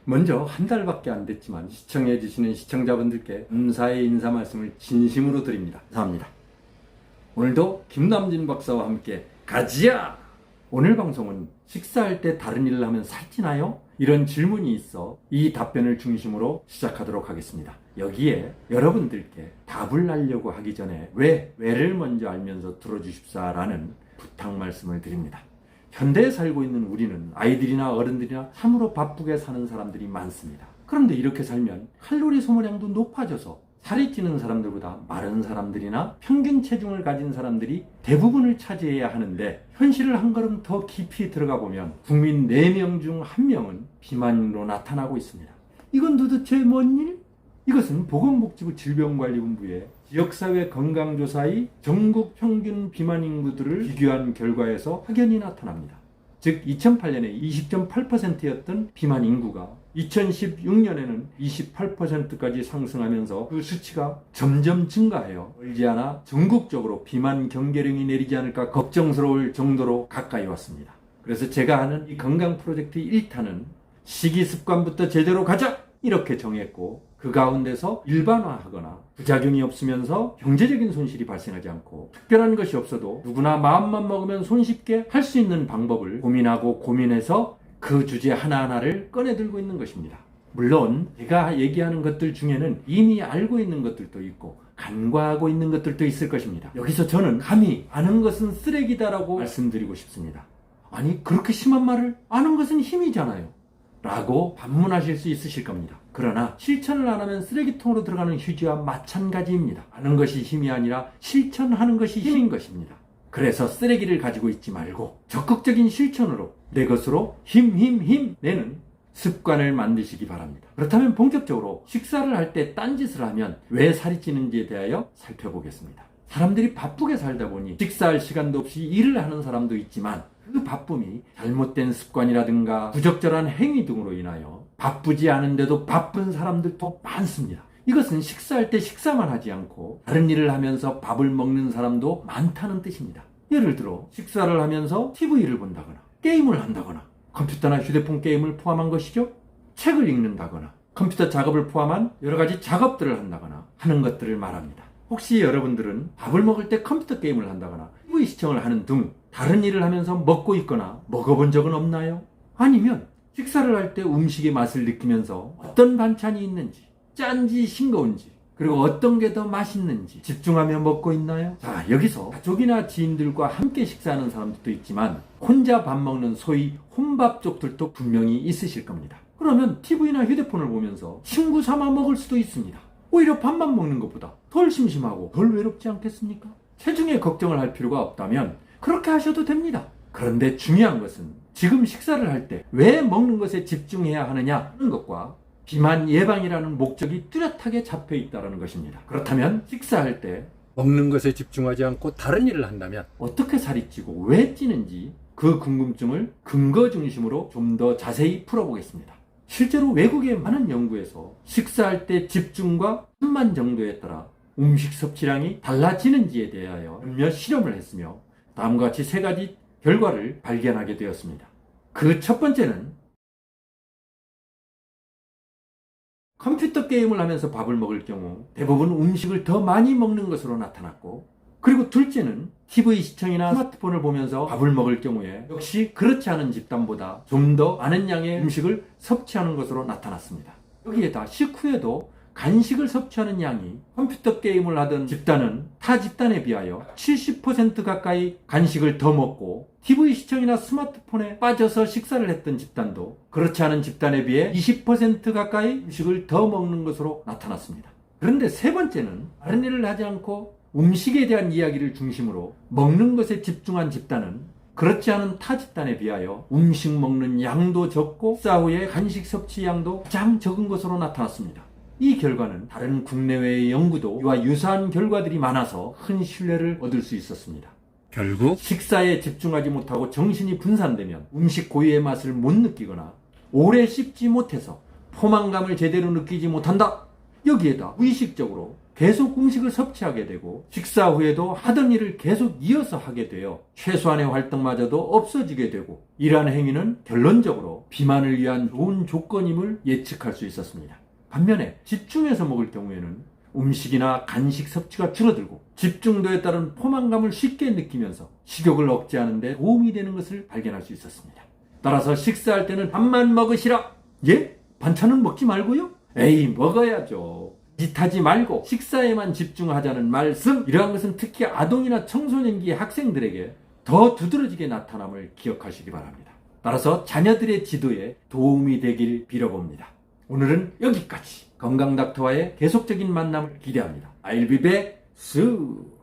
먼저 한 달밖에 안 됐지만 시청해주시는 시청자분들께 감사의 인사 말씀을 진심으로 드립니다. 감사합니다. 오늘도 김남진 박사와 함께 가지야! 오늘 방송은 식사할 때 다른 일을 하면 살찌나요? 이런 질문이 있어 이 답변을 중심으로 시작하도록 하겠습니다. 여기에 여러분들께 답을 알려고 하기 전에 왜를 먼저 알면서 들어주십사라는 부탁 말씀을 드립니다. 현대에 살고 있는 우리는 아이들이나 어른들이나 참으로 바쁘게 사는 사람들이 많습니다. 그런데 이렇게 살면 칼로리 소모량도 높아져서 살이 찌는 사람들보다 마른 사람들이나 평균 체중을 가진 사람들이 대부분을 차지해야 하는데, 현실을 한 걸음 더 깊이 들어가 보면 국민 4명 중 1명은 비만으로 나타나고 있습니다. 이건 도대체 뭔 일? 이것은 보건복지부 질병관리본부의 지역사회 건강조사의 전국 평균 비만 인구들을 비교한 결과에서 확연히 나타납니다. 즉 2008년에 20.8%였던 비만 인구가 2016년에는 28%까지 상승하면서 그 수치가 점점 증가하여 멀지 않아 전국적으로 비만 경계령이 내리지 않을까 걱정스러울 정도로 가까이 왔습니다. 그래서 제가 하는 이 건강 프로젝트 1탄은 식이습관부터 제대로 가자! 이렇게 정했고, 그 가운데서 일반화하거나 부작용이 없으면서 경제적인 손실이 발생하지 않고 특별한 것이 없어도 누구나 마음만 먹으면 손쉽게 할 수 있는 방법을 고민해서 그 주제 하나하나를 꺼내들고 있는 것입니다. 물론 제가 얘기하는 것들 중에는 이미 알고 있는 것들도 있고 간과하고 있는 것들도 있을 것입니다. 여기서 저는 감히 아는 것은 쓰레기다라고 말씀드리고 싶습니다. 아니, 그렇게 심한 말을? 아는 것은 힘이잖아요 라고 반문하실 수 있으실 겁니다. 그러나 실천을 안 하면 쓰레기통으로 들어가는 휴지와 마찬가지입니다. 아는 것이 힘이 아니라 실천하는 것이 힘인 것입니다. 그래서 쓰레기를 가지고 있지 말고 적극적인 실천으로 내 것으로 힘 내는 습관을 만드시기 바랍니다. 그렇다면 본격적으로 식사를 할 때 딴짓을 하면 왜 살이 찌는지에 대하여 살펴보겠습니다. 사람들이 바쁘게 살다 보니 식사할 시간도 없이 일을 하는 사람도 있지만, 그 바쁨이 잘못된 습관이라든가 부적절한 행위 등으로 인하여 바쁘지 않은데도 바쁜 사람들도 많습니다. 이것은 식사할 때 식사만 하지 않고 다른 일을 하면서 밥을 먹는 사람도 많다는 뜻입니다. 예를 들어 식사를 하면서 TV를 본다거나 게임을 한다거나, 컴퓨터나 휴대폰 게임을 포함한 것이죠. 책을 읽는다거나 컴퓨터 작업을 포함한 여러 가지 작업들을 한다거나 하는 것들을 말합니다. 혹시 여러분들은 밥을 먹을 때 컴퓨터 게임을 한다거나 TV 시청을 하는 등 다른 일을 하면서 먹고 있거나 먹어본 적은 없나요? 아니면 식사를 할 때 음식의 맛을 느끼면서 어떤 반찬이 있는지, 짠지 싱거운지, 그리고 어떤 게 더 맛있는지 집중하며 먹고 있나요? 자, 여기서 가족이나 지인들과 함께 식사하는 사람들도 있지만 혼자 밥 먹는 소위 혼밥족들도 분명히 있으실 겁니다. 그러면 TV나 휴대폰을 보면서 친구 삼아 먹을 수도 있습니다. 오히려 밥만 먹는 것보다 덜 심심하고 덜 외롭지 않겠습니까? 체중에 걱정을 할 필요가 없다면 그렇게 하셔도 됩니다. 그런데 중요한 것은 지금 식사를 할 때 왜 먹는 것에 집중해야 하느냐 하는 것과 비만 예방이라는 목적이 뚜렷하게 잡혀 있다는 것입니다. 그렇다면 식사할 때 먹는 것에 집중하지 않고 다른 일을 한다면 어떻게 살이 찌고 왜 찌는지, 그 궁금증을 근거 중심으로 좀 더 자세히 풀어보겠습니다. 실제로 외국의 많은 연구에서 식사할 때 집중과 산만 정도에 따라 음식 섭취량이 달라지는지에 대하여 몇몇 실험을 했으며 다음과 같이 3가지 결과를 발견하게 되었습니다. 그 첫 번째는 컴퓨터 게임을 하면서 밥을 먹을 경우 대부분 음식을 더 많이 먹는 것으로 나타났고, 그리고 둘째는 TV 시청이나 스마트폰을 보면서 밥을 먹을 경우에 역시 그렇지 않은 집단보다 좀 더 많은 양의 음식을 섭취하는 것으로 나타났습니다. 여기에다 식후에도 간식을 섭취하는 양이 컴퓨터 게임을 하던 집단은 타 집단에 비하여 70% 가까이 간식을 더 먹고, TV 시청이나 스마트폰에 빠져서 식사를 했던 집단도 그렇지 않은 집단에 비해 20% 가까이 음식을 더 먹는 것으로 나타났습니다. 그런데 3번째는 다른 일을 하지 않고 음식에 대한 이야기를 중심으로 먹는 것에 집중한 집단은 그렇지 않은 타 집단에 비하여 음식 먹는 양도 적고 식사 후에 간식 섭취 양도 가장 적은 것으로 나타났습니다. 이 결과는 다른 국내외의 연구도 이와 유사한 결과들이 많아서 큰 신뢰를 얻을 수 있었습니다. 결국 식사에 집중하지 못하고 정신이 분산되면 음식 고유의 맛을 못 느끼거나 오래 씹지 못해서 포만감을 제대로 느끼지 못한다. 여기에다 무의식적으로 계속 음식을 섭취하게 되고 식사 후에도 하던 일을 계속 이어서 하게 되어 최소한의 활동마저도 없어지게 되고 이러한 행위는 결론적으로 비만을 위한 좋은 조건임을 예측할 수 있었습니다. 반면에 집중해서 먹을 경우에는 음식이나 간식 섭취가 줄어들고 집중도에 따른 포만감을 쉽게 느끼면서 식욕을 억제하는 데 도움이 되는 것을 발견할 수 있었습니다. 따라서 식사할 때는 밥만 먹으시라. 예? 반찬은 먹지 말고요? 에이, 먹어야죠. 짓하지 말고 식사에만 집중하자는 말씀. 이러한 것은 특히 아동이나 청소년기의 학생들에게 더 두드러지게 나타남을 기억하시기 바랍니다. 따라서 자녀들의 지도에 도움이 되길 빌어봅니다. 오늘은 여기까지. 건강닥터와의 계속적인 만남을 기대합니다. I'll be back soon.